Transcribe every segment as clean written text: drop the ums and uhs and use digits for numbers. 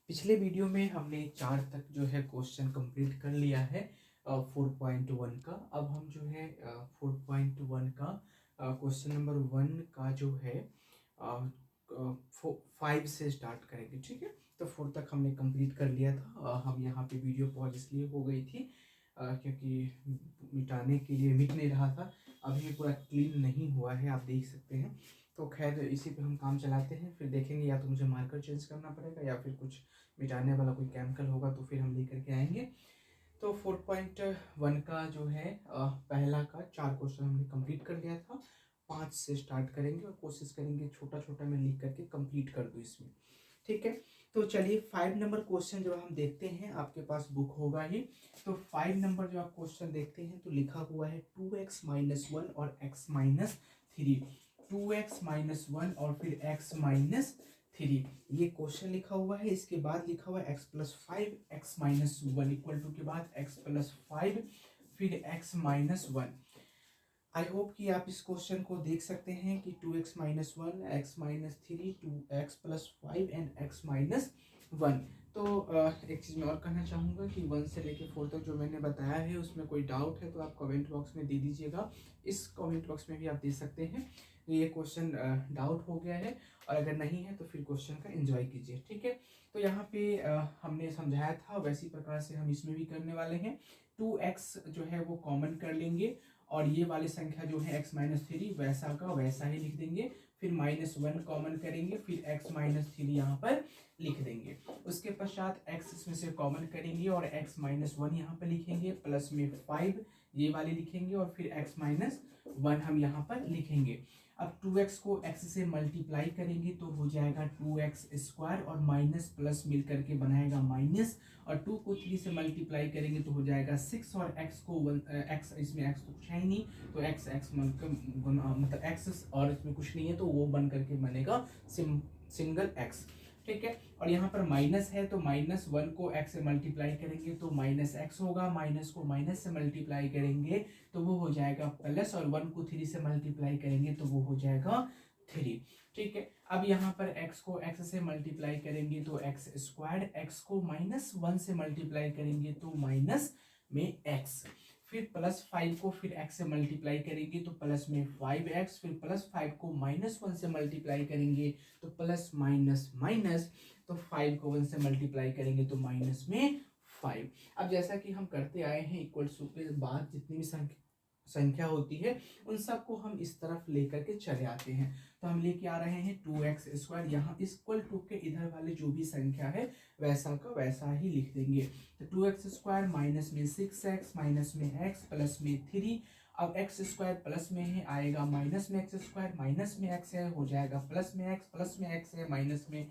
पिछले वीडियो में हमने 4 तक जो है क्वेश्चन कंप्लीट कर लिया है 4.1 का। अब हम जो है 4.1 का क्वेश्चन नंबर 1 का जो है 5 से स्टार्ट करेंगे, ठीक है। तो 4 तक हमने कंप्लीट कर लिया था। हम यहाँ पे वीडियो पॉज इसलिए हो गई थी क्योंकि मिटाने के लिए मिट नहीं रहा था। अभी पूरा क्लीन नहीं हुआ है, आप देख सकते हैं। तो खैर इसी पे हम काम चलाते हैं, फिर देखेंगे या तो मुझे मार्कर चेंज करना पड़ेगा या फिर कुछ मिटाने वाला कोई केमिकल होगा तो फिर हम लेकर के आएंगे। तो 4.1 का जो है पहला का 4 क्वेश्चन हमने कंप्लीट कर लिया था। 5 से स्टार्ट करेंगे और कोशिश करेंगे छोटा छोटा मैं लिख करके कंप्लीट कर दूं इसमें, ठीक है। तो चलिए 5 नंबर क्वेश्चन जो हम देखते हैं, आपके पास बुक होगा ही। तो 5 नंबर जो आप क्वेश्चन देखते हैं तो लिखा हुआ है 2x-1 और x-3। 2x-1 और फिर x-3, ये क्वेश्चन लिखा हुआ है। इसके बाद लिखा हुआ है x+5 x-1 इक्वल टू के बाद x+5 फिर x-1। आई होप कि आप इस क्वेश्चन को देख सकते हैं कि 2x-1 x-3 2x+5 and x-1। तो एक चीज़ मैं और कहना चाहूँगा कि 1 से लेके 4 तक जो मैंने बताया है उसमें कोई डाउट है तो आप कमेंट बॉक्स में दे दीजिएगा। इस कमेंट बॉक्स में भी आप दे सकते हैं ये क्वेश्चन डाउट हो गया है, और अगर नहीं है तो फिर क्वेश्चन का एंजॉय कीजिए, ठीक है। तो यहाँ पे हमने समझाया था वैसी प्रकार से हम इसमें भी करने वाले हैं। 2x जो है वो कॉमन कर लेंगे और ये वाली संख्या जो है x-3 वैसा का वैसा ही लिख देंगे। फिर -1 कॉमन करेंगे, फिर x-3 यहाँ पर लिख देंगे। उसके पश्चात x इसमें से कॉमन करेंगे और x-1 यहाँ पर लिखेंगे, प्लस में 5 ये वाली लिखेंगे और फिर x-1 हम यहाँ पर लिखेंगे। अब 2x को x से मल्टीप्लाई करेंगे तो हो जाएगा 2x² और माइनस प्लस मिल करके बनाएगा माइनस, और 2 को 3 से मल्टीप्लाई करेंगे तो हो जाएगा 6 और x को 1 x, इसमें x तो कुछ है ही नहीं तो x मतलब x और इसमें कुछ नहीं है तो वो बन करके बनेगा सिंगल x, ठीक है। और यहाँ पर माइनस है तो -1 को x से मल्टीप्लाई करेंगे तो -x होगा, माइनस को माइनस से मल्टीप्लाई करेंगे तो वो हो जाएगा प्लस, और 1 को 3 से मल्टीप्लाई करेंगे तो वो हो जाएगा 3, ठीक है। अब यहाँ पर x को x से मल्टीप्लाई करेंगे तो x², x को -1 से मल्टीप्लाई करेंगे तो माइनस में x, फिर +5 को फिर x से मल्टीप्लाई करेंगे तो प्लस में 5x, फिर +5 को -1 से मल्टीप्लाई करेंगे तो प्लस माइनस माइनस, तो 5 को 1 से मल्टीप्लाई करेंगे तो माइनस में 5। अब जैसा कि हम करते आए हैं इक्वल टू के बाद जितनी भी संख्या होती है उन सबको हम इस तरफ लेकर के चले आते हैं। तो हम लेके आ रहे हैं 2x², यहाँ इक्वल टू के इधर वाले जो भी संख्या है वैसा का वैसा ही लिख देंगे। तो 2x² माइनस में 6x माइनस में x प्लस में 3। अब x² प्लस में है आएगा माइनस में x², माइनस में x है हो जाएगा प्लस में x, प्लस में x है माइनस में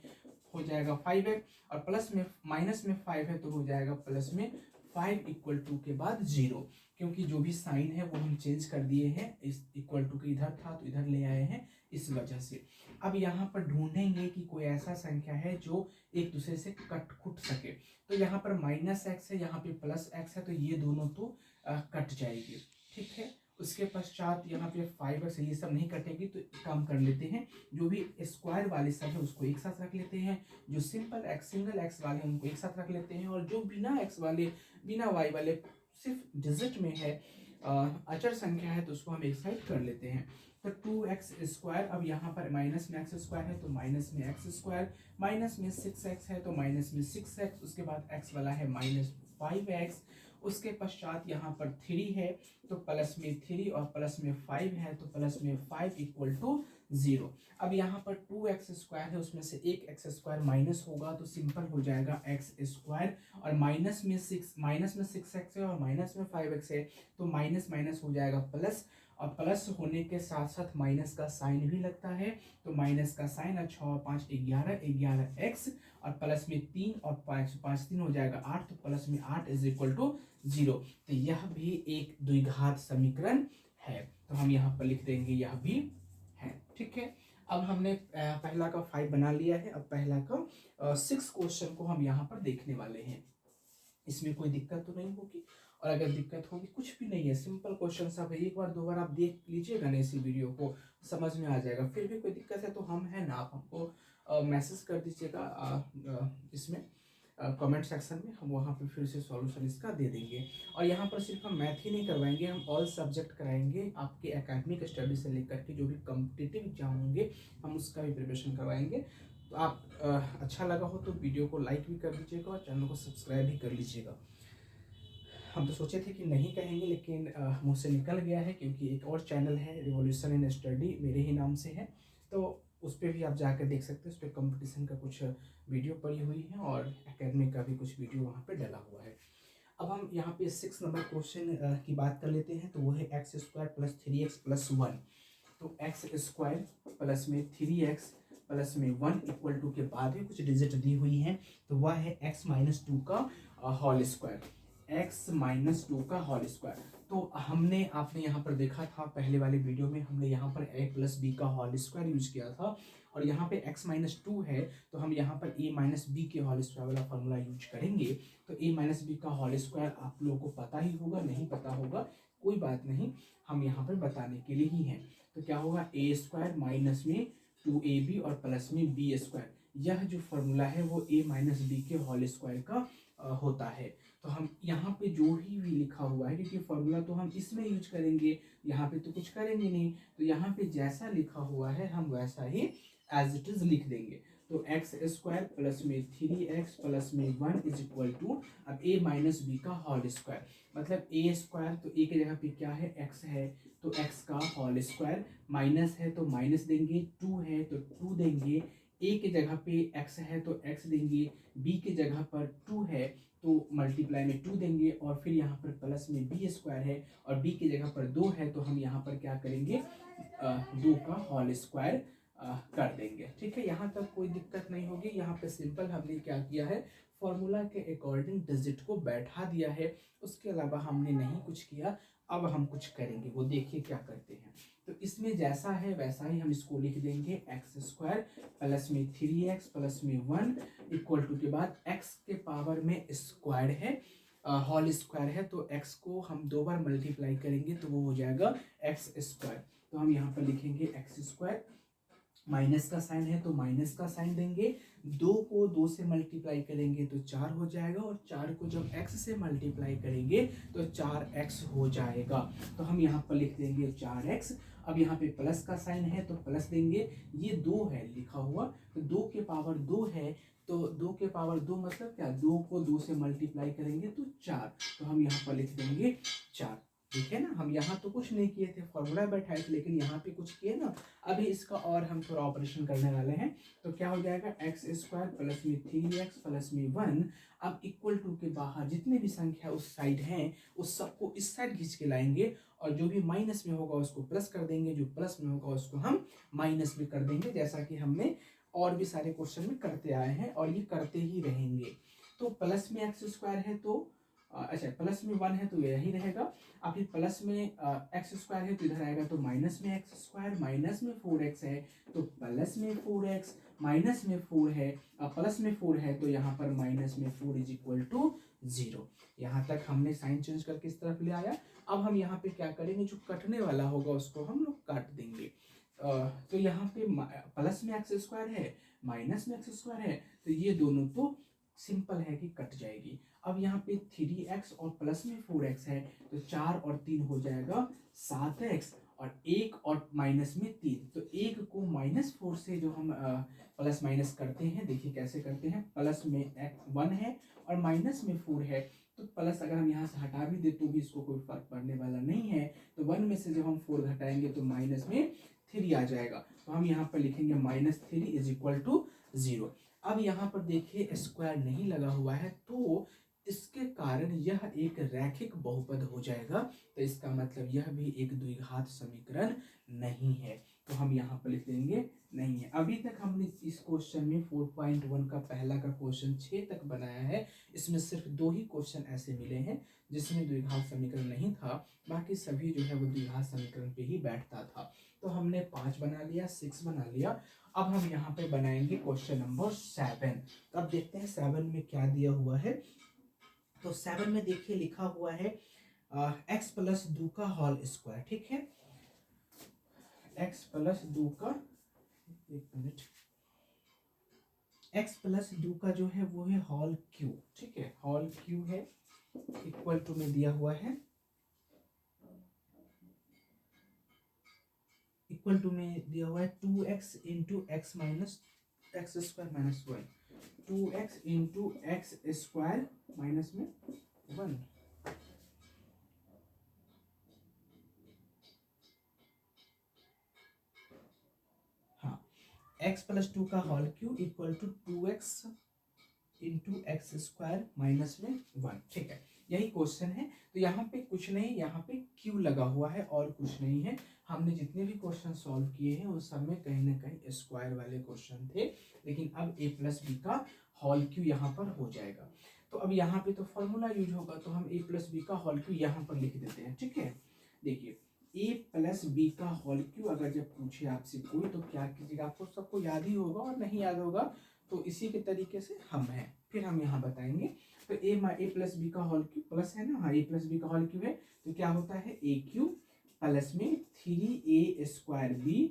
हो जाएगा 5x, और प्लस में माइनस में 5 है तो हो जाएगा प्लस में 5 इक्वल टू के बाद 0, क्योंकि जो भी साइन है वो हम चेंज कर दिए हैं, इस इक्वल टू के इधर था तो इधर ले आए हैं इस वजह से। अब यहाँ पर ढूंढेंगे कि कोई ऐसा संख्या है जो एक दूसरे से कट सके। तो यहाँ पर -x है, यहाँ पे +x है, तो ये दोनों तो कट जाएगी, ठीक है। उसके पश्चात यहाँ पे 5x, ये सब नहीं कटेगी तो काम कर लेते हैं, जो भी स्क्वायर वाले सब है उसको एक साथ रख लेते हैं, जो सिंगल x वाले हैं उनको एक साथ रख लेते हैं, और जो बिना x वाले बिना y वाले सिर्फ डिजिट में है अचर संख्या है तो उसको हम एक साइड कर लेते हैं। तो 2x², अब यहाँ पर माइनस में x² है तो माइनस में x², माइनस में 6x है तो माइनस में 6x, उसके बाद x वाला है -5x, उसके पश्चात यहाँ पर 3 है तो प्लस में 3 और प्लस में 5 है तो प्लस में 5 इक्वल टू 0। अब यहाँ पर 2x² है उसमें से एक x² माइनस होगा तो सिंपल हो जाएगा x², और माइनस में 6x है और माइनस में 5x है तो माइनस माइनस हो जाएगा प्लस, और प्लस होने के साथ साथ माइनस का साइन भी लगता है तो माइनस का साइन, और 6 और 5 11x, और प्लस में 3 और 5 3 हो जाएगा 8, तो प्लस में 8 इज इक्वल टू 0। तो यह भी एक द्विघात समीकरण है, तो हम यहाँ पर लिख देंगे यह भी है, ठीक है। अब हमने पहला का 5 बना लिया है। अब पहला का 6 क्वेश्चन को हम यहाँ पर देखने वाले हैं। इसमें कोई दिक्कत तो नहीं होगी, और अगर दिक्कत होगी कुछ भी नहीं है, सिंपल क्वेश्चन सब है। एक बार दो बार आप देख लीजिएगा ना इसी वीडियो को, समझ में आ जाएगा। फिर भी कोई दिक्कत है तो हम है ना, आप हमको मैसेज कर दीजिएगा इसमें कमेंट सेक्शन में, हम वहाँ पे फिर से सॉल्यूशन इसका दे देंगे। और यहाँ पर सिर्फ हम मैथ ही नहीं करवाएंगे, हम ऑल सब्जेक्ट कराएंगे, आपके एकेडमिक स्टडी से लेकर के जो भी कॉम्पिटिटिव एग्जाम होंगे हम उसका भी प्रिपरेशन करवाएंगे। तो आप अच्छा लगा हो तो वीडियो को लाइक भी कर दीजिएगा और चैनल को सब्सक्राइब भी कर लीजिएगा। हम तो सोचे थे कि नहीं कहेंगे, लेकिन मुझसे निकल गया है, क्योंकि एक और चैनल है रिवॉल्यूशन इन स्टडी, मेरे ही नाम से है, तो उस पर भी आप जाकर देख सकते हैं। उस पर कंपटीशन का कुछ वीडियो पड़ी हुई है और एकेडमिक का भी कुछ वीडियो वहाँ पे डला हुआ है। अब हम यहाँ पे 6 नंबर क्वेश्चन की बात कर लेते हैं। तो वो है x square plus 3x plus 1। तो एक्स स्क्वायर प्लस में 3x प्लस में 1 इक्वल टू के बाद भी कुछ डिजिट दी हुई है, तो वह है x माइनस 2 का होल स्क्वायर, x माइनस 2 का होल स्क्वायर। तो हमने आपने यहाँ पर देखा था पहले वाले वीडियो में, हमने यहाँ पर a प्लस बी का होल स्क्वायर यूज किया था, और यहाँ पे x माइनस 2 है तो हम यहाँ पर a माइनस बी के होल स्क्वायर वाला फॉर्मूला यूज करेंगे। तो a माइनस बी का होल स्क्वायर आप लोगों को पता ही होगा, नहीं पता होगा कोई बात नहीं, हम यहाँ पर बताने के लिए ही हैं। तो क्या होगा, a स्क्वायर माइनस में 2ab और प्लस में b स्क्वायर, यह जो फॉर्मूला है वो a माइनस बी के होल स्क्वायर का होता है। तो हम यहाँ पे जो भी लिखा हुआ है, क्योंकि फॉर्मूला तो हम इसमें यूज करेंगे, यहाँ पे तो कुछ करेंगे नहीं, तो यहाँ पे जैसा लिखा हुआ है हम वैसा ही एज इट इज लिख देंगे। तो एक्स स्क्वायर प्लस में 3x प्लस में 1 इज इक्वल टू, अब a माइनस बी का होल स्क्वायर, मतलब a स्क्वायर, तो a की जगह पे क्या है, x है, तो x का होल स्क्वायर, माइनस है तो माइनस देंगे, 2 है तो 2 देंगे, a की जगह पे x है तो x देंगे, b की जगह पर 2 है तो मल्टीप्लाई में 2 देंगे, और फिर यहाँ पर प्लस में b स्क्वायर है और b की जगह पर 2 है तो हम यहाँ पर क्या करेंगे, 2 का होल स्क्वायर कर देंगे। ठीक है, यहाँ तक कोई दिक्कत नहीं होगी। यहाँ पे सिंपल हमने क्या किया है, फॉर्मूला के अकॉर्डिंग डिजिट को बैठा दिया है, उसके अलावा हमने नहीं कुछ किया। अब हम कुछ करेंगे, वो देखिए क्या करते हैं। तो इसमें जैसा है वैसा ही हम इसको लिख देंगे, एक्स स्क्वायर प्लस में 3x प्लस में 1 इक्वल टू के बाद x के पावर में स्क्वायर है, होल स्क्वायर है, तो x को हम 2 बार मल्टीप्लाई करेंगे तो वो हो जाएगा एक्स स्क्वायर। तो हम यहाँ पर लिखेंगे एक्स स्क्वायर, माइनस का साइन है तो माइनस का साइन देंगे, 2 को 2 से मल्टीप्लाई करेंगे तो 4 हो जाएगा, और 4 को जब x से मल्टीप्लाई करेंगे तो 4x हो जाएगा। तो हम यहाँ पर लिख देंगे 4x। अब यहाँ पे प्लस का साइन है तो प्लस देंगे, ये 2 है लिखा हुआ, तो 2 के पावर 2 है, तो 2 के पावर 2 मतलब क्या, 2 को 2 से मल्टीप्लाई करेंगे तो 4, तो हम यहाँ पर लिख देंगे 4। ठीक है ना, हम यहाँ तो कुछ नहीं किए थे, फॉर्मूला बैठाए थे, लेकिन यहाँ पे कुछ किए ना। अभी इसका और हम थोड़ा ऑपरेशन करने वाले हैं, तो क्या हो जाएगा, एक्स स्क्वायर प्लस में 3x प्लस में 1। अब इक्वल टू के बाहर जितने भी संख्या उस साइड हैं उस सबको इस साइड खींच के लाएंगे, और जो भी माइनस में होगा उसको प्लस कर देंगे, जो प्लस में होगा उसको हम माइनस में कर देंगे, जैसा कि हमने और भी सारे क्वेश्चन में करते आए हैं और ये करते ही रहेंगे। तो प्लस में एक्स स्क्वायर है तो अच्छा, प्लस में 1 है तो यही रहेगा। अब फिर प्लस में एक्स स्क्वायर है तो इधर आएगा, तो माइनस में एक्स स्क्वायर, माइनस में 4x है तो प्लस में 4x, माइनस में 4 है, प्लस में 4 है तो यहाँ पर माइनस में 4 इज इक्वल टू 0। यहाँ तक हमने साइन चेंज करके इस तरफ ले आया। अब हम यहाँ पे क्या करेंगे, जो कटने वाला होगा उसको हम लोग काट देंगे। तो यहाँ पे प्लस में एक्स स्क्वायर है, माइनस में एक्स स्क्वायर है, तो ये दोनों तो सिंपल है कि कट जाएगी। अब यहाँ पे 3x और प्लस में 4x है, तो 4 और 3 हो जाएगा 7x, और 1 और माइनस में 3, तो 1 को -4 से जो हम प्लस माइनस करते हैं, देखिए कैसे करते हैं, प्लस में 1 है और माइनस में 4 है, तो प्लस अगर हम यहाँ से हटा भी दे तो भी इसको कोई फर्क पड़ने वाला नहीं है, तो 1 में से जब हम 4 घटाएंगे तो माइनस में 3 आ जाएगा, तो हम यहाँ पर लिखेंगे -3 इज इक्वल टू 0। अब यहाँ पर देखिए स्क्वायर नहीं लगा हुआ है, तो इसके कारण यह एक रैखिक बहुपद हो जाएगा, तो इसका मतलब यह भी एक द्विघात समीकरण नहीं है, तो हम यहाँ पर लिख देंगे नहीं है। अभी तक हमने इस क्वेश्चन में 4.1 का पहला का क्वेश्चन 6 तक बनाया है, इसमें सिर्फ 2 ही क्वेश्चन ऐसे मिले हैं जिसमें द्विघात समीकरण नहीं था, बाकी सभी जो है वो द्विघात समीकरण पे ही बैठता था। तो हमने 5 बना लिया, 6 बना लिया। अब हम यहाँ पे बनाएंगे क्वेश्चन नंबर 7। तो अब देखते हैं 7 में क्या दिया हुआ है। तो 7 में देखिए लिखा हुआ है x प्लस 2 का होल स्क्वायर। ठीक है, x प्लस 2 का, एक मिनट, x प्लस 2 का जो है वो है होल क्यू, ठीक है, होल क्यू है, इक्वल टू में दिया हुआ है, इक्वल टू में दिया हुआ है 2x into X minus X square minus 1, 2x into X square minus में 1। हाँ, x प्लस 2 का whole cube equal to 2x into X square minus में 1, ठीक है, यही क्वेश्चन है। तो यहाँ पे कुछ नहीं, यहाँ पे क्यू लगा हुआ है और कुछ नहीं है। हमने जितने भी क्वेश्चन सॉल्व किए हैं उस सब में कहीं ना कहीं स्क्वायर वाले क्वेश्चन थे, लेकिन अब a प्लस बी का होल क्यू यहाँ पर हो जाएगा। तो अब यहाँ पे तो फॉर्मूला यूज होगा, तो हम a प्लस बी का होल क्यू यहाँ पर लिख देते हैं, ठीक है। देखिए a प्लस बी का होल क्यू अगर जब पूछे आपसे कोई तो क्या कीजिएगा, आपको सबको याद ही होगा, और नहीं याद होगा तो इसी के तरीके से हम हैं, फिर हम यहाँ बताएंगे। तो ए प्लस बी का होल क्यू प्लस है ना, हाँ ए प्लस बी का होल क्यू है, तो क्या होता है ए क्यू प्लस में 3a स्क्वायर बी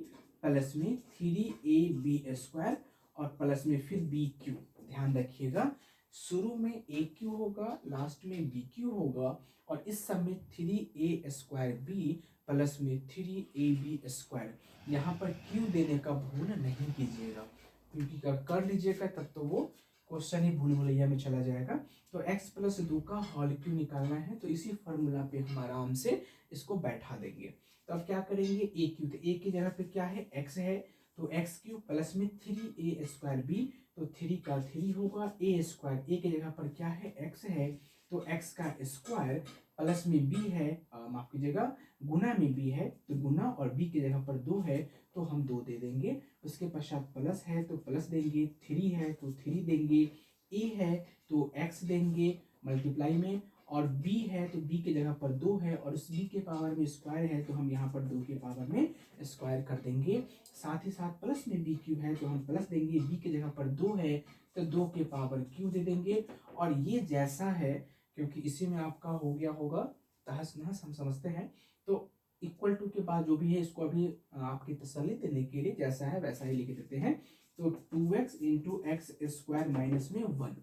प्लस में 3ab स्क्वायर और प्लस में फिर बी क्यू। ध्यान रखिएगा, शुरू में ए क्यू होगा, लास्ट में बी क्यू होगा, और इस सब में 3a स्क्वायर बी प्लस में 3ab स्क्वायर। यहाँ पर क्यू देने का भूल नहीं कीजिएगा, क्योंकि कर लीजिएगा तब तो वो क्वेश्चन ही भूल भुलैया में चला जाएगा। तो x प्लस 2 का होल क्यू निकालना है, तो इसी फॉर्मूला पे हम आराम से इसको बैठा देंगे। तो अब क्या करेंगे, ए क्यू, तो ए की जगह पे क्या है, x है, तो एक्स क्यू प्लस में 3a स्क्वायर बी, तो 3 का 3 होगा, ए स्क्वायर, ए की जगह पर क्या है, x है, तो x का स्क्वायर प्लस में b है, माफ कीजिएगा गुना में b है, तो गुना, और b की जगह पर 2 है तो हम 2 दे देंगे। उसके पश्चात प्लस है तो प्लस देंगे, 3 है तो 3 देंगे, a है तो x देंगे मल्टीप्लाई में, और b है तो b की जगह पर 2 है, और उस b के पावर में स्क्वायर है तो हम यहाँ पर 2 के पावर में स्क्वायर कर देंगे। साथ ही साथ प्लस में बी क्यू है तो हम प्लस देंगे, b की जगह पर 2 है तो 2 के पावर क्यू दे देंगे। और ये जैसा है, क्योंकि इसी में आपका हो गया होगा तहस नहस, हम समझते हैं, तो इक्वल टू के बाद जो भी है इसको अभी आपकी तसल्ली देने के लिए जैसा है वैसा ही लिख देते हैं। तो 2x into X square minus में 1।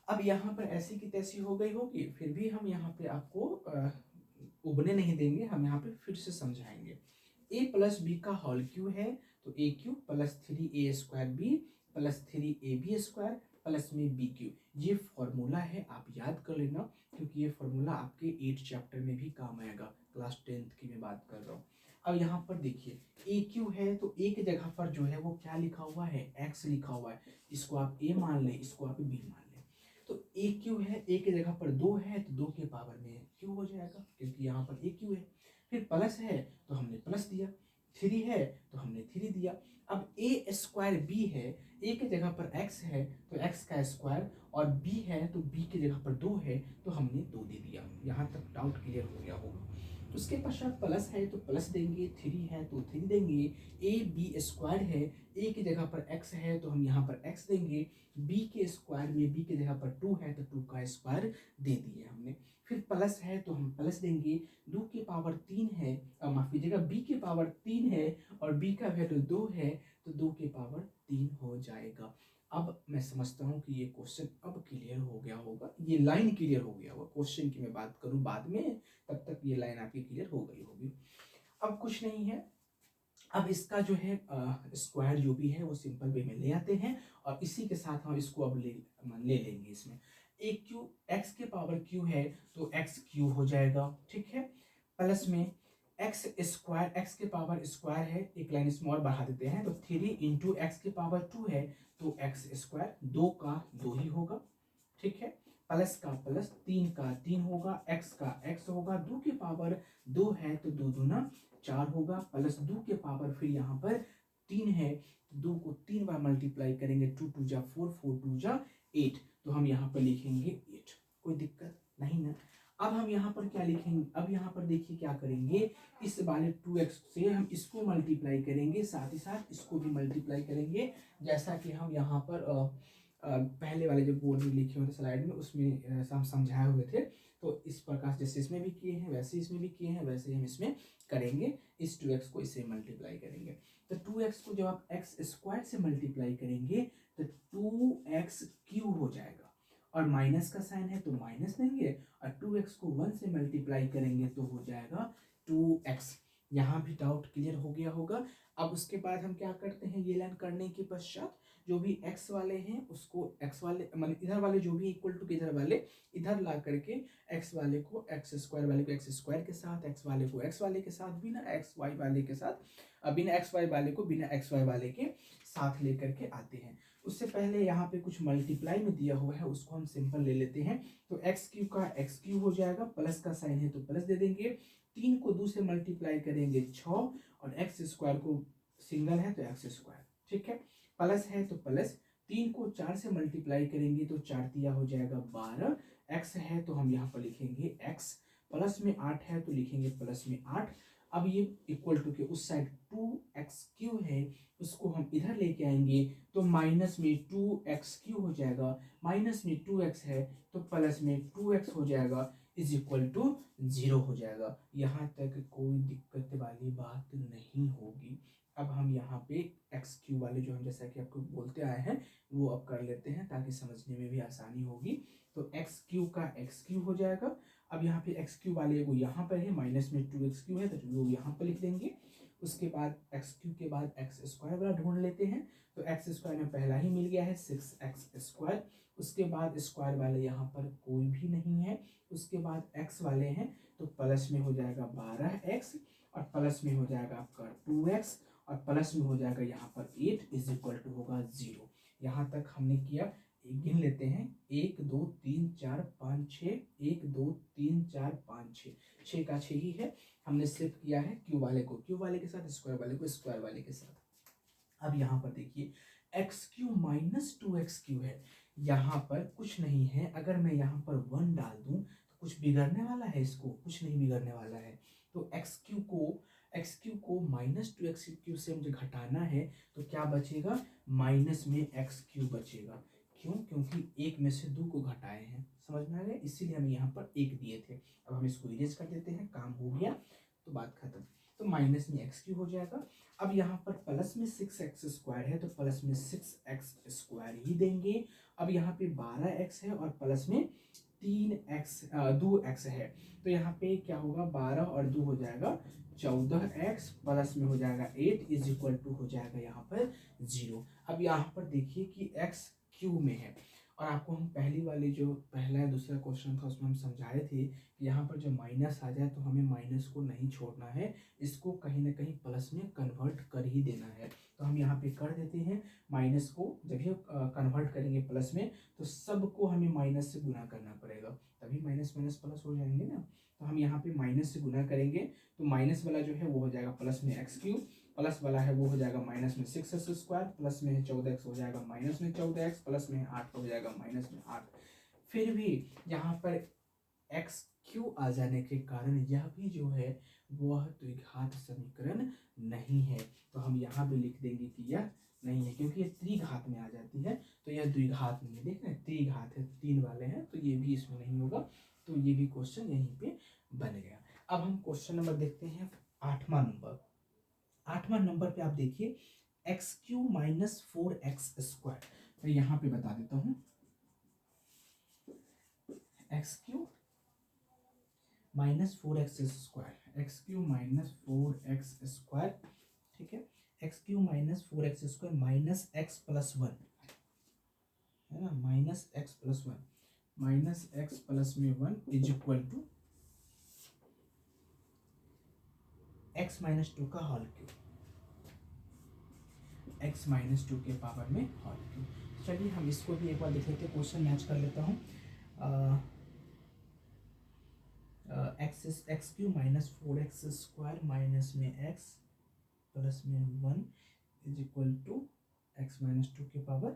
अब यहाँ पर ऐसी की तैसी हो गई होगी, फिर भी हम यहाँ पे आपको उबने नहीं देंगे, हम यहाँ पे फिर से समझाएंगे। a प्लस बी का होल क्यू है, तो A cube plus 3a square B plus 3ab square plus में बी क्यू। ये फॉर्मूला है, आप याद कर लेना, क्योंकि ये फॉर्मूला आपके 8th चैप्टर में भी काम आएगा, क्लास 10th की मैं बात कर रहा हूँ। अब यहाँ पर देखिए ए क्यू है, तो ए की जगह पर जो है वो क्या लिखा हुआ है, एक्स लिखा हुआ है, इसको आप ए मान लें, इसको आप बी मान लें। तो ए क्यू है, ए की जगह पर 2 है तो 2 के पावर में क्यू हो जाएगा, क्योंकि यहाँ पर ए क्यू है। फिर प्लस है तो हमने प्लस दिया, 3 है तो हमने 3 दिया। अब ए स्क्वायर बी है, ए की जगह पर x है तो x का स्क्वायर, और b है तो b की जगह पर 2 है तो हमने 2 दे दिया। यहाँ तक डाउट क्लियर हो गया होगा। उसके पश्चात प्लस है तो प्लस देंगे, 3 है तो 3 देंगे, ए बी स्क्वायर है, ए की जगह पर x है तो हम यहाँ पर x देंगे, b के स्क्वायर में b की जगह पर 2 है तो 2 का स्क्वायर दे दिए हमने। फिर प्लस है तो हम प्लस देंगे, 2 के पावर 3 है, माफ कीजिएगा b के पावर 3 है और b का वैल्यू 2 है तो 2 के पावर 3 हो जाएगा। अब मैं समझता हूँ कि ये क्वेश्चन अब क्लियर हो गया होगा, ये लाइन क्लियर हो गया होगा। क्वेश्चन की मैं बात करूँ बाद में, तब तक ये लाइन आपकी क्लियर हो गई होगी। अब कुछ नहीं है, अब इसका जो है स्क्वायर जो भी है वो सिंपल वे में ले आते हैं, और इसी के साथ हम इसको अब ले लेंगे। इसमें ए क्यू एक्स के पावर क्यू है तो एक्स क्यू हो जाएगा, ठीक है, प्लस में एक्स स्क्वायर, एक्स के पावर स्क्वायर है, एक लाइन इसमें और बढ़ा देते हैं, तो 3 इंटू एक्स के पावर 2 है तो एक्स स्क्वायर, 2 का 2 ही होगा, ठीक है, प्लस का प्लस, 3 का 3 होगा, एक्स का एक्स होगा, 2 के पावर 2 है तो 2 दूना 4 होगा, प्लस 2 के पावर फिर यहाँ पर 3 है, 2 को 3 बार मल्टीप्लाई करेंगे, 2 2 जा 4, 4 2 जा 8, तो हम यहाँ पर लिखेंगे 8। कोई दिक्कत नहीं ना। अब हम यहाँ पर क्या लिखेंगे, अब यहाँ पर देखिए क्या करेंगे, इस वाले 2x से हम इसको मल्टीप्लाई करेंगे, साथ ही साथ इसको भी मल्टीप्लाई करेंगे, जैसा कि हम यहाँ पर पहले वाले जो बोर्ड में लिखे हुए थे स्लाइड में, उसमें हम समझाए हुए थे। तो इस प्रकार जैसे इसमें भी किए हैं वैसे इसमें भी किए हैं, वैसे हम इसमें करेंगे, इस 2x को इससे मल्टीप्लाई करेंगे। तो 2x को जब आप x स्क्वायर से मल्टीप्लाई करेंगे तो 2x³ हो जाएगा, और माइनस का साइन है तो माइनस लेंगे, और 2x को 1 से मल्टीप्लाई करेंगे तो हो जाएगा 2x। यहाँ भी डाउट क्लियर हो गया होगा। अब उसके बाद हम क्या करते हैं, ये लाइन करने के पश्चात जो भी x वाले हैं उसको x वाले मतलब इधर वाले जो भी इक्वल टू इधर वाले इधर ला करके x वाले को x² वाले को x² के साथ, x वाले को x वाले के साथ, बिना xy वाले के साथ, बिना xy वाले को बिना xy वाले के साथ लेकर के आते हैं। उससे पहले यहाँ पे कुछ मल्टीप्लाई में दिया हुआ है, उसको हम सिंपल ले लेते हैं। तो x³ का x³ हो जाएगा, प्लस का साइन है तो प्लस दे देंगे, 3 को 2 से मल्टीप्लाई करेंगे 6, और x² को सिंगल है तो x², ठीक है, प्लस है तो प्लस, 3 को 4 से मल्टीप्लाई करेंगे तो 4 तिया हो जाएगा 12, x है तो हम यहाँ पर लिखेंगे x, प्लस में 8 है तो लिखेंगे प्लस में 8। अब ये इक्वल टू के उस साइड 2x³ है, उसको हम इधर लेके आएंगे तो माइनस में 2x³ हो जाएगा, माइनस में 2x है तो प्लस में 2x हो जाएगा, इज इक्वल टू 0 हो जाएगा। यहाँ तक कोई दिक्कत वाली बात नहीं होगी। अब हम यहाँ पे x³ वाले जो हम जैसा कि आपको बोलते आए हैं वो अब कर लेते हैं ताकि समझने में भी आसानी होगी। तो x³ का x³ हो जाएगा। अब यहाँ पे x³ वाले वो यहाँ पर है, माइनस में 2x³ है तो वो यहाँ पर लिख देंगे। उसके बाद x³ के बाद x² वाला ढूंढ लेते हैं, तो x² में पहला ही मिल गया है 6x²। उसके बाद स्क्वायर वाले यहाँ पर कोई भी नहीं है। उसके बाद x वाले हैं तो प्लस में हो जाएगा 12x, और प्लस में हो जाएगा आपका 2x, और प्लस में हो जाएगा यहाँ पर 8 इज इक्वल टू होगा 0। यहाँ तक हमने किया, गिन लेते हैं 1 2 3 4 5 6, 1 2 3 4 5 6, 6 का 6 ही है। हमने सिर्फ किया है क्यू वाले को क्यू वाले के साथ, स्क्वायर वाले को स्क्वायर वाले के साथ। अब यहाँ पर देखिए x³ माइनस 2x³ है, यहाँ पर कुछ नहीं है। अगर मैं यहाँ पर 1 डाल दूँ तो कुछ बिगड़ने वाला है, इसको कुछ नहीं बिगड़ने वाला है। तो x³ को माइनस 2x³ से मुझे घटाना है तो क्या बचेगा, माइनस में x³ बचेगा। क्यों? क्योंकि एक में से 2 को घटाए हैं, समझ में आ गया, इसीलिए हम यहाँ पर 1 दिए थे। अब हम इसको इरेज कर देते हैं, काम हो गया तो बात खत्म। तो माइनस में x³ हो जाएगा। अब यहाँ पर प्लस में 6x² है तो प्लस में 6x² ही देंगे। अब यहाँ पे 12x है और प्लस में 2x है, तो यहाँ पे क्या होगा, 12 और 2 हो जाएगा 14x, प्लस में हो जाएगा 8 इज इक्वल टू हो जाएगा यहाँ पर 0। अब यहाँ पर देखिए कि x³ में है, और आपको हम पहली वाली जो पहला या दूसरा क्वेश्चन था उसमें हम समझाए थे कि यहाँ पर जब माइनस आ जाए तो हमें माइनस को नहीं छोड़ना है, इसको कहीं ना कहीं प्लस में कन्वर्ट कर ही देना है। तो हम यहाँ पे कर देते हैं, माइनस को जब भी कन्वर्ट करेंगे प्लस में तो सबको हमें माइनस से गुना करना पड़ेगा, तभी माइनस माइनस प्लस हो जाएंगे ना। तो हम यहाँ पे माइनस से गुना करेंगे तो माइनस वाला जो है वो हो जाएगा प्लस में x³, प्लस वाला है वो हो जाएगा माइनस में 6x², प्लस में है 14x हो जाएगा माइनस में 14x, प्लस में 8 हो जाएगा माइनस में 8। फिर भी यहाँ पर x³ आ जाने के कारण यह भी जो है वह द्विघात समीकरण नहीं है, तो हम यहाँ भी लिख देंगे कि यह नहीं है, क्योंकि ये त्रिघात में आ जाती है तो यह द्विघात नहीं है। देख रहे हैं त्रिघात है, 3 वाले हैं तो ये भी इसमें नहीं होगा, तो ये भी क्वेश्चन यहीं पे बन गया। अब हम क्वेश्चन नंबर देखते हैं 8वां नंबर। 8वां नंबर पे आप देखिए x³ माइनस 4x², मैं यहाँ पे बता देता हूँ, x³ minus 4x², x³ minus 4x², ठीक है, x³ minus 4x² minus x plus 1 है ना, minus x plus 1, minus x plus में 1 is equal to x minus 2 का होल क्यूब, x माइनस 2 के पावर में होल क्यूब। चलिए हम इसको भी एक बार देख लेते हैं, क्वेश्चन मैच कर लेता हूँ। x³ माइनस 4x² माइनस में x प्लस में 1 is equal to x minus 2 के पावर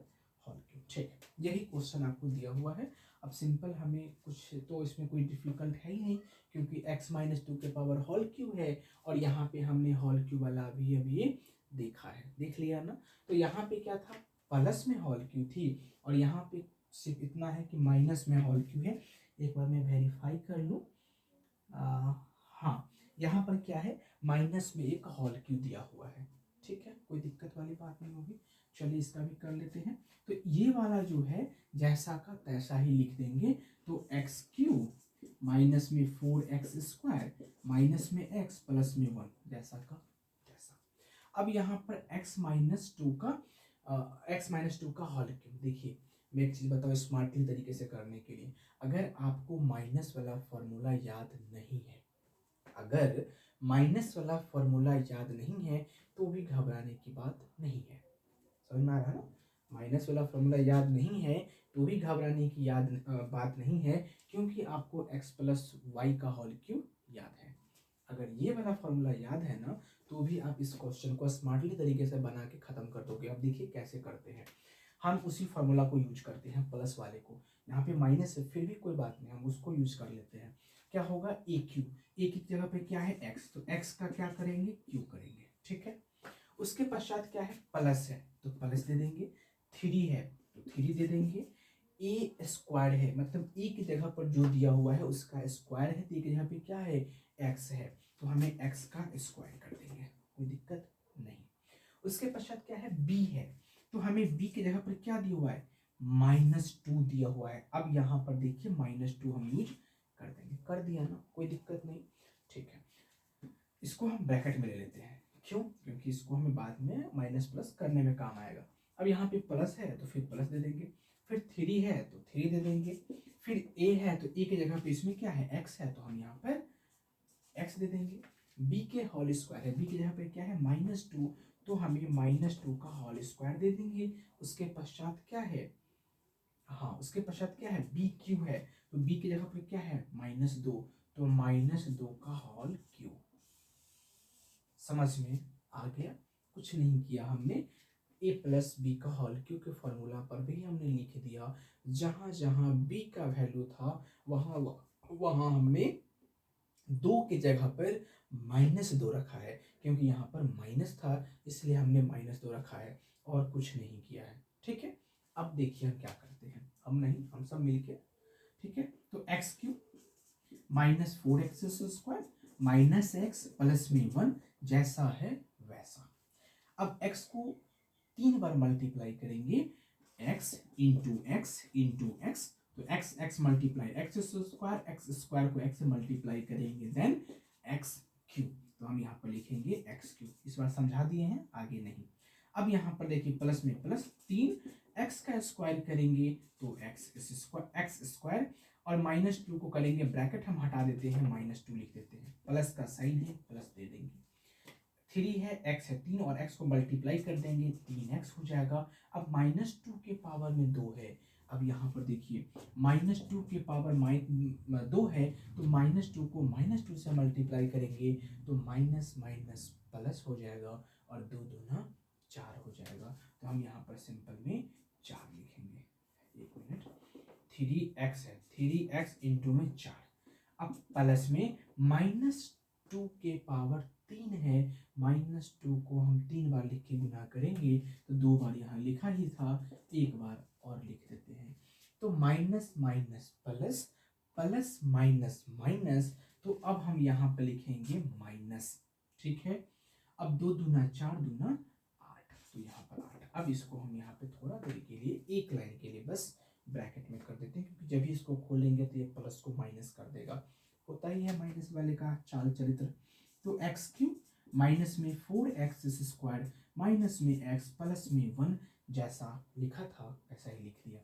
होल क्यूब। ठीक, यही क्वेश्चन आपको दिया हुआ है। अब सिंपल, हमें कुछ तो इसमें कोई डिफिकल्ट है ही नहीं, क्योंकि x माइनस 2 के पावर होल क्यूब है, और यहाँ पे हमने होल क्यूब वाला अभी देखा है, देख लिया ना। तो यहाँ पे क्या था, प्लस में होल क्यूब थी, और यहाँ पे सिर्फ इतना है कि माइनस में होल क्यूब है। एक बार मैं वेरीफाई कर लूँ, हाँ यहाँ पर क्या है, माइनस में एक होल क्यूब दिया हुआ है, ठीक है, कोई दिक्कत वाली बात नहीं होगी। चलिए इसका भी कर लेते हैं। तो ये वाला जो है जैसा का तैसा ही लिख देंगे। तो एक्स क्यूब माइनस में 4x स्क्वायर माइनस में x प्लस में 1 जैसा का तैसा। अब यहाँ पर x माइनस टू का होल क्यूब। देखिए मैं एक चीज़ बताऊँ स्मार्टली तरीके से करने के लिए, अगर आपको माइनस वाला फॉर्मूला याद नहीं है, अगर माइनस वाला फॉर्मूला याद नहीं है तो भी घबराने की बात नहीं है। समझ में आ रहा है ना? माइनस वाला फॉर्मूला याद नहीं है तो भी घबराने की बात नहीं है, क्योंकि आपको x प्लस वाई का होल क्यूब याद है। अगर ये वाला फॉर्मूला याद है ना तो भी आप इस क्वेश्चन को स्मार्टली तरीके से बना के खत्म कर दोगे। अब देखिए कैसे करते हैं। हम उसी फॉर्मूला को यूज करते हैं प्लस वाले को, यहाँ पे माइनस है फिर भी कोई बात नहीं, हम उसको यूज कर लेते हैं। क्या होगा ए क्यूब, ए की जगह पे क्या है एक्स, तो एक्स का क्या करेंगे क्यूब करेंगे, ठीक है। उसके पश्चात क्या है प्लस है तो प्लस दे देंगे, 3 है तो 3 दे देंगे, ए स्क्वायर है मतलब ए की जगह पर जो दिया हुआ है उसका स्क्वायर है, तो ए की जगह पे क्या है एक्स है तो हमें एक्स का स्क्वायर कर देंगे, कोई दिक्कत नहीं। उसके पश्चात क्या है बी है, तो हमें बी की जगह पर क्या दिया हुआ है -2 दिया हुआ है। अब यहाँ पर देखिए -2 हम यूज कर देंगे, कर दिया ना, कोई दिक्कत नहीं, ठीक है। इसको हम ब्रैकेट में ले लेते हैं, क्यों, क्योंकि इसको हमें बाद में माइनस प्लस करने में काम आएगा। अब यहाँ पे प्लस है तो फिर प्लस दे देंगे, फिर 3 है तो 3 दे देंगे, फिर ए है तो ए की जगह पे इसमें क्या है एक्स है तो हम यहाँ पर एक्स दे देंगे। बी के होल स्क्वायर है, बी की जगह पे क्या है -2 तो हमें -2 का होल स्क्वायर दे देंगे। उसके पश्चात क्या है, हाँ उसके पश्चात क्या है बी क्यू है, तो बी की जगह पे क्या है -2 तो -2 का होल क्यूब। समझ में आ गया? कुछ नहीं किया हमने, ए प्लस बी का होल क्यूब के फॉर्मूला पर भी हमने लिख दिया। जहां जहां बी का वैल्यू था वहां वहां हमने 2 की जगह पर -2 रखा है, क्योंकि यहाँ पर माइनस था इसलिए हमने -2 रखा है, और कुछ नहीं किया है, ठीक है। अब देखिए हम क्या करते हैं, हम नहीं हम सब मिलके, ठीक है। तो x cube -4x square minus x plus में 1 जैसा है वैसा। अब x को 3 बार मल्टीप्लाई करेंगे, x इंटू एक्स, तो x मल्टीप्लाई एक्स स्क्वायर को x से मल्टीप्लाई करेंगे देन x क्यूब, तो हम यहाँ पर लिखेंगे x क्यूब। इस बार समझा दिए हैं, आगे नहीं। अब यहाँ पर देखिए प्लस में प्लस 3 x का स्क्वायर करेंगे तो एक्स स्क्वायर, और -2 को करेंगे ब्रैकेट हम हटा देते हैं, -2 लिख देते हैं, प्लस का साइन है प्लस दे देंगे। 3 है x है 3 और x को मल्टीप्लाई कर देंगे 3x हो जाएगा। अब -2 के पावर में 2 है, अब यहाँ पर देखिए -2 के पावर 2 है तो -2 को -2 से मल्टीप्लाई करेंगे तो माइनस माइनस प्लस हो जाएगा और 2 दूना 4 हो जाएगा, तो हम यहाँ पर सिंपल में 4 लिखेंगे। एक मिनट, 3x है 3x इंटू में 4, अब प्लस में -2 के पावर 3 है, -2 को हम 3 बार लिख के गुना करेंगे तो 2 बार यहाँ लिखा ही था, एक बार और लिख देते हैं, तो minus minus plus, plus minus minus, तो अब हम यहाँ पे लिखेंगे माइनस, ठीक है। अब 2 दूना 4 दूना 8, तो यहाँ पर 8। अब इसको हम यहाँ पे थोड़ा देर के लिए एक लाइन के लिए बस ब्रैकेट में कर देते हैं, क्योंकि जब भी इसको खोलेंगे तो ये प्लस को माइनस कर देगा, होता ही है माइनस वाले का चाल चरित्र। तो एक्स क्यूब माइनस में 4x स्क्वायर माइनस में x प्लस में 1 जैसा लिखा था ऐसा ही लिख दिया।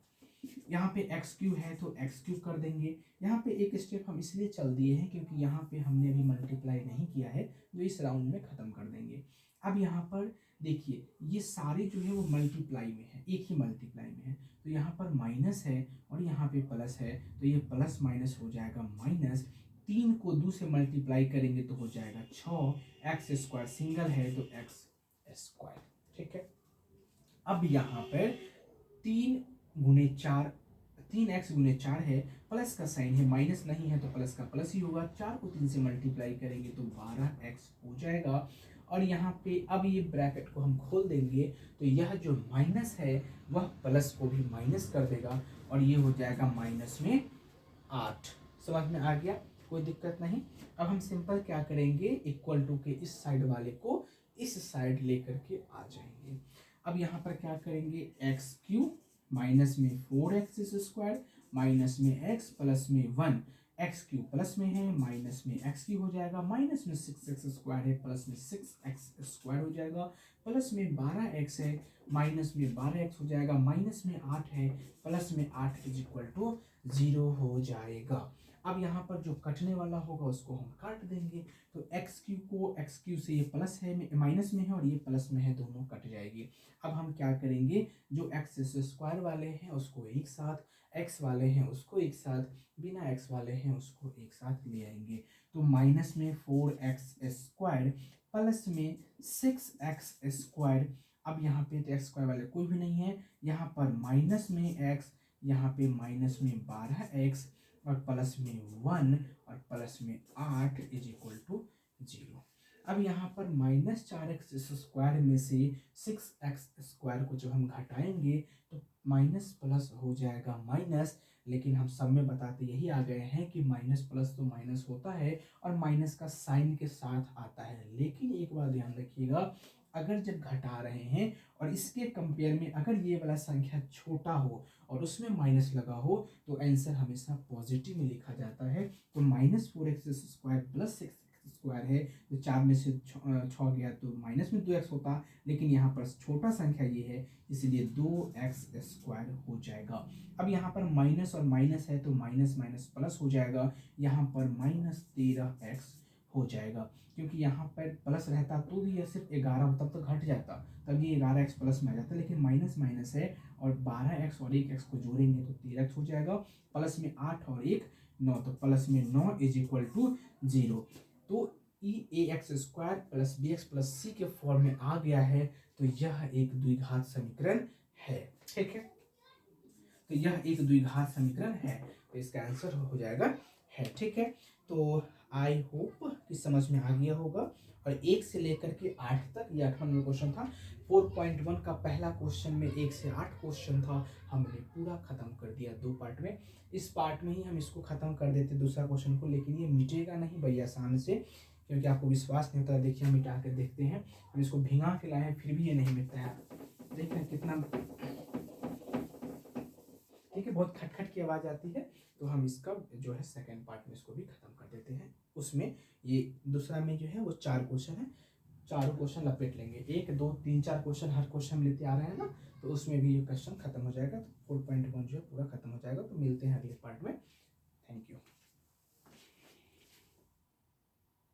यहाँ पे एक्स क्यूब है तो एक्स क्यूब कर देंगे। यहाँ पे एक स्टेप हम इसलिए चल दिए हैं क्योंकि यहाँ पे हमने अभी मल्टीप्लाई नहीं किया है, जो इस राउंड में ख़त्म कर देंगे। अब यहाँ पर देखिए ये सारे जो है वो मल्टीप्लाई में है, एक ही मल्टीप्लाई में है, तो यहाँ पर माइनस है और यहाँ पे प्लस है, तो ये प्लस माइनस हो जाएगा माइनस। 3 को 2 से मल्टीप्लाई करेंगे तो हो जाएगा 6, एक्स स्क्वायर सिंगल है तो एक्स स्क्वायर, ठीक है। अब यहाँ पर 3x गुने 4 है, प्लस का साइन है, माइनस नहीं है तो प्लस का प्लस ही होगा, 4 को 3 से मल्टीप्लाई करेंगे तो 12x हो जाएगा। और यहाँ पे अब ये ब्रैकेट को हम खोल देंगे तो यह जो माइनस है वह प्लस को भी माइनस कर देगा और ये हो जाएगा माइनस में 8। समझ में आ गया? कोई दिक्कत नहीं। अब हम सिंपल क्या करेंगे, इक्वल टू के इस साइड वाले को इस साइड लेकर के आ जाएंगे। अब यहाँ पर क्या करेंगे, एक्स क्यूब माइनस में 4x² माइनस में x प्लस में 1, एक्स क्यूब प्लस में है माइनस में एक्स क्यूब हो जाएगा, माइनस में 6x² है प्लस में 6x² हो जाएगा, प्लस में 12x है माइनस में 12x हो जाएगा, माइनस में 8 है प्लस में 8 इज इक्वल टू 0 हो जाएगा। अब यहाँ पर जो कटने वाला होगा उसको हम काट देंगे। तो एक्स क्यू को एक्स क्यू से ये प्लस है माइनस में है और ये प्लस में है, दोनों कट जाएगी। अब हम क्या करेंगे, जो x² वाले हैं उसको एक साथ, x वाले हैं उसको एक साथ, बिना x वाले हैं उसको एक साथ ले आएंगे। तो माइनस में 4x² प्लस में 6x²। अब यहाँ पे तो x² वाले कोई भी नहीं है, यहाँ पर माइनस में x, यहाँ पे माइनस में 12x और प्लस में 1 और प्लस में 8 इज इक्वल टू 0। अब यहाँ पर -4x² में से 6x² को जब हम घटाएंगे तो माइनस प्लस हो जाएगा माइनस, लेकिन हम सब में बताते यही आ गए हैं कि माइनस प्लस तो माइनस होता है और माइनस का साइन के साथ आता है। लेकिन एक बात ध्यान रखिएगा, अगर जब घटा रहे हैं और इसके कंपेयर में अगर ये वाला संख्या छोटा हो और उसमें माइनस लगा हो तो आंसर हमेशा पॉजिटिव में लिखा जाता है। तो -4x² प्लस 6x² है, तो 4 में से 6 गया तो माइनस में 2x होता, लेकिन यहाँ पर छोटा संख्या ये है इसलिए 2x² हो जाएगा। अब यहाँ पर माइनस और माइनस है तो माइनस माइनस प्लस हो जाएगा, यहाँ पर -13x हो जाएगा, क्योंकि यहाँ पर प्लस रहता तो भी ये सिर्फ 11 होता तो घट जाता, तब ये 11x प्लस में आ जाता, लेकिन माइनस माइनस है और 12x और 1x को जोड़ेंगे तो 13x हो जाएगा, प्लस में 8 और 1 9, तो प्लस में 9 इज इक्वल टू 0। तो ax² plus bx plus c के फॉर्म में आ गया है, तो यह एक द्विघात समीकरण है। ठीक है, तो यह एक द्विघात समीकरण है, तो इसका आंसर हो जाएगा है। ठीक है, तो आई होप कि समझ में आ गया होगा। और 1 से लेकर के 8 तक ये 8वां नंबर क्वेश्चन था। 4.1 का पहला क्वेश्चन में 1 से 8 क्वेश्चन था, हमने पूरा खत्म कर दिया 2 पार्ट में। इस पार्ट में ही हम इसको खत्म कर देते दूसरा क्वेश्चन को, लेकिन ये मिटेगा नहीं भैया आसानी से, क्योंकि आपको विश्वास नहीं होता। देखिए हम मिटा के देखते हैं, हम इसको भिंगा के लाए हैं फिर भी ये नहीं मिटता है। देखिए कितना, ठीक है, बहुत खटखट की आवाज़ आती है। तो हम इसका जो है सेकंड पार्ट में इसको भी खत्म कर देते हैं। उसमें ये दूसरा में जो है वो 4 क्वेश्चन है, 4 क्वेश्चन लपेट लेंगे, 1 2 3 4 क्वेश्चन हर क्वेश्चन लेते आ रहे हैं ना, तो उसमें भी ये क्वेश्चन खत्म हो जाएगा। तो 4.1 जो है पूरा खत्म हो जाएगा। तो मिलते हैं अगले पार्ट में। Thank you.